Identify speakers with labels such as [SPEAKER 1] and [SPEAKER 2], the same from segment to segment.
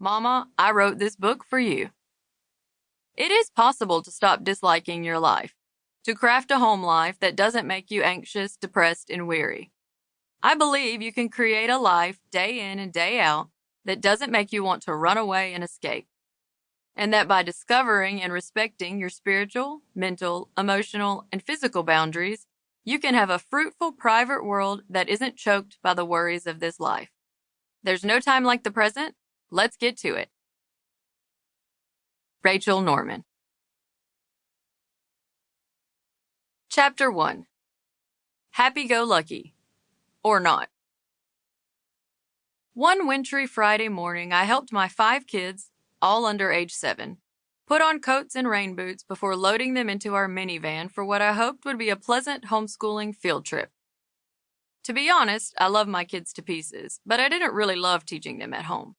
[SPEAKER 1] Mama, I wrote this book for you. It is possible to stop disliking your life, to craft a home life that doesn't make you anxious, depressed, and weary. I believe you can create a life day in and day out that doesn't make you want to run away and escape. And that by discovering and respecting your spiritual, mental, emotional, and physical boundaries, you can have a fruitful private world that isn't choked by the worries of this life. There's no time like the present. Let's get to it. Rachel Norman. Chapter 1. Happy-go-lucky. Or not. One wintry Friday morning, I helped my 5 kids, all under age 7, put on coats and rain boots before loading them into our minivan for what I hoped would be a pleasant homeschooling field trip. To be honest, I love my kids to pieces, but I didn't really love teaching them at home.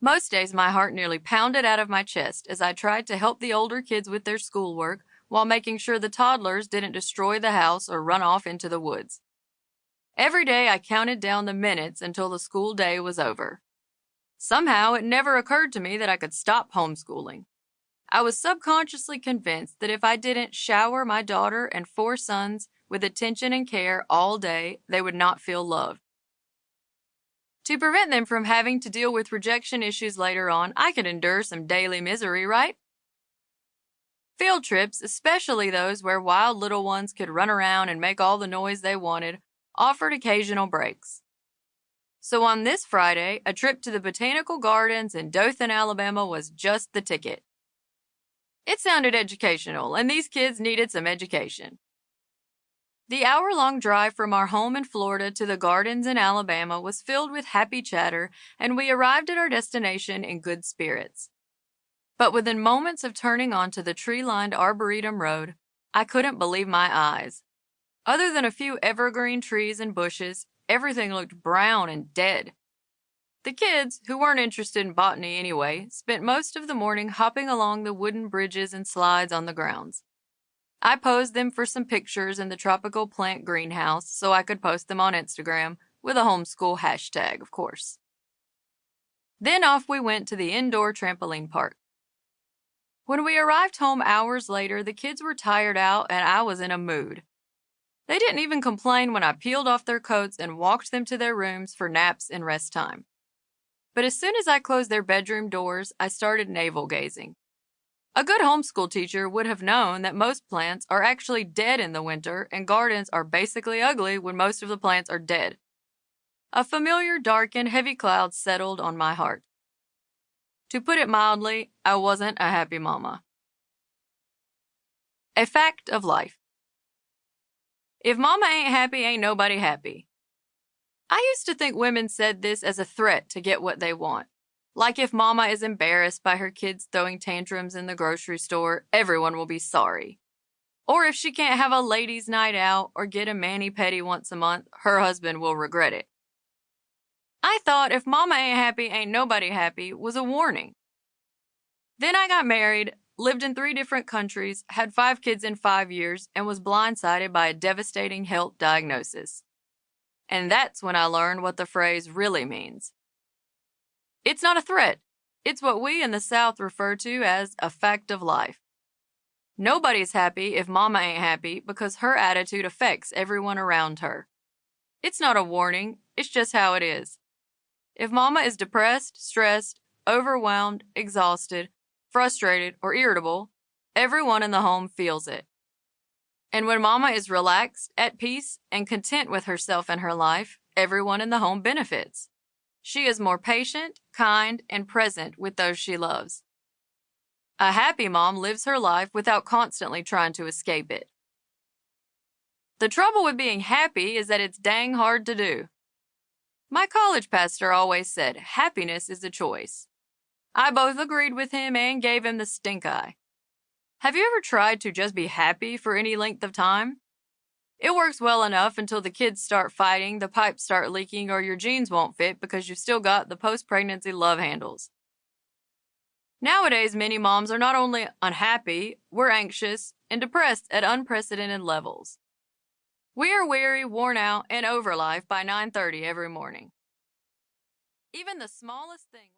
[SPEAKER 1] Most days my heart nearly pounded out of my chest as I tried to help the older kids with their schoolwork while making sure the toddlers didn't destroy the house or run off into the woods. Every day I counted down the minutes until the school day was over. Somehow it never occurred to me that I could stop homeschooling. I was subconsciously convinced that if I didn't shower my daughter and 4 sons with attention and care all day, they would not feel loved. To prevent them from having to deal with rejection issues later on, I could endure some daily misery, right? Field trips, especially those where wild little ones could run around and make all the noise they wanted, offered occasional breaks. So on this Friday, a trip to the Botanical Gardens in Dothan, Alabama was just the ticket. It sounded educational, and these kids needed some education. The hour-long drive from our home in Florida to the gardens in Alabama was filled with happy chatter, and we arrived at our destination in good spirits. But within moments of turning onto the tree-lined Arboretum Road, I couldn't believe my eyes. Other than a few evergreen trees and bushes, everything looked brown and dead. The kids, who weren't interested in botany anyway, spent most of the morning hopping along the wooden bridges and slides on the grounds. I posed them for some pictures in the tropical plant greenhouse so I could post them on Instagram with a homeschool hashtag, of course. Then off we went to the indoor trampoline park. When we arrived home hours later, the kids were tired out and I was in a mood. They didn't even complain when I peeled off their coats and walked them to their rooms for naps and rest time. But as soon as I closed their bedroom doors, I started navel-gazing. A good homeschool teacher would have known that most plants are actually dead in the winter and gardens are basically ugly when most of the plants are dead. A familiar dark and heavy cloud settled on my heart. To put it mildly, I wasn't a happy mama. A fact of life. If mama ain't happy, ain't nobody happy. I used to think women said this as a threat to get what they want. Like if mama is embarrassed by her kids throwing tantrums in the grocery store, everyone will be sorry. Or if she can't have a ladies' night out or get a mani-pedi once a month, her husband will regret it. I thought if mama ain't happy, ain't nobody happy was a warning. Then I got married, lived in 3 different countries, had 5 kids in 5 years, and was blindsided by a devastating health diagnosis. And that's when I learned what the phrase really means. It's not a threat. It's what we in the South refer to as a fact of life. Nobody's happy if mama ain't happy because her attitude affects everyone around her. It's not a warning, it's just how it is. If mama is depressed, stressed, overwhelmed, exhausted, frustrated, or irritable, everyone in the home feels it. And when mama is relaxed, at peace, and content with herself and her life, everyone in the home benefits. She is more patient, kind, and present with those she loves. A happy mom lives her life without constantly trying to escape it. The trouble with being happy is that it's dang hard to do. My college pastor always said, happiness is a choice. I both agreed with him and gave him the stink eye. Have you ever tried to just be happy for any length of time? It works well enough until the kids start fighting, the pipes start leaking, or your jeans won't fit because you've still got the post-pregnancy love handles. Nowadays, many moms are not only unhappy, we're anxious and depressed at unprecedented levels. We are weary, worn out, and over life by 9:30 every morning. Even the smallest thing